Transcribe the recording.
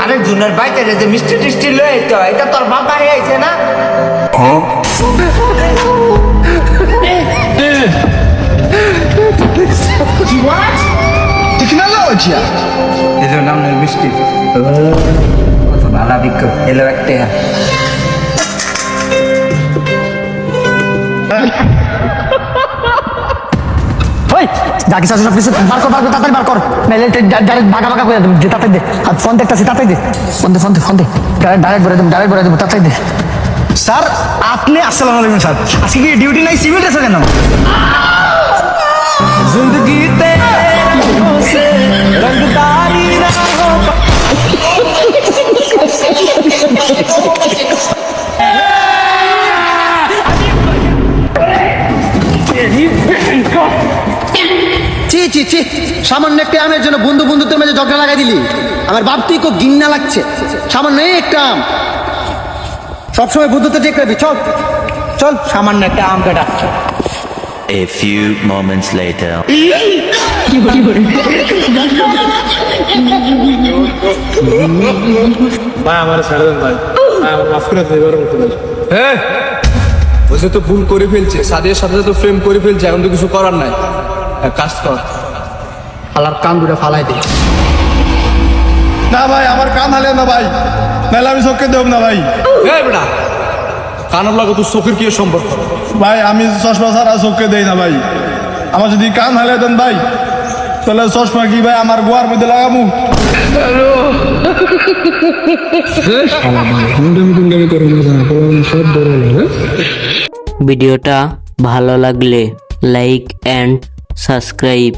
আরে জুনের বাইতে যে মিষ্টি টিষ্টি লয়ে তো এটা তোর বাবা আইছে না টেকনোলজি এর নাম মিষ্টি কত ভালো বিক্রি এলো একটা ডাকি সব কিছু বার কর তাড়াতাড়ি বার কর নাইলে ডাইরেক্ট ভাগা ভাগা করে দেবো তাড়াতাড়ি দে আর ফোন দেখতেছি তাড়াতাড়ি দে ফোন দে ডাইরেক্ট করে দেবো তাড়াতাড়ি দে স্যার আপনি আসসালামু আলাইকুম স্যার আজকে কি ডিউটি নাই সিভিল ড্রেসে কেন জিন্দগিতে রংদারি না হো ছি সামান্য একটা আমের জন্য বন্ধুত্বের মাঝে ঝগড়া লাগাই দিলি আমার বাপ তুই খুব ঘৃণা লাগছে সামান্য একটা আম সবসময় বন্ধুত্ব চেক করবি চল সামান্য একটা আম কাটা A few moments later. ভাই আমার ছেড়ে দেন ভাই মাফ করে দেন এবার মতো ভাই হ্যাঁ ওসে তো ভুল করে ফেলছে সাদিয়ার সাথে তো প্রেম করে ফেলছে এখন তো কিছু করার নাই কাজ কর আলার কান দুটা ফালাই দে না ভাই আমার কান হালে না ভাই নাহলে আমি চোখে দেব না ভাই এই বেটা কানের লাগে তোর চোখের কি সম্পর্ক ভাই আমি চশমা ছাড়া চোখে দেই না ভাই আমার যদি কান হালে দেন ভাই তাহলে চশমা কি ভাই আমার গোয়ার মধ্যে লাগামু ভিডিওটা ভালো লাগলে লাইক অ্যান্ড সাবস্ক্রাইব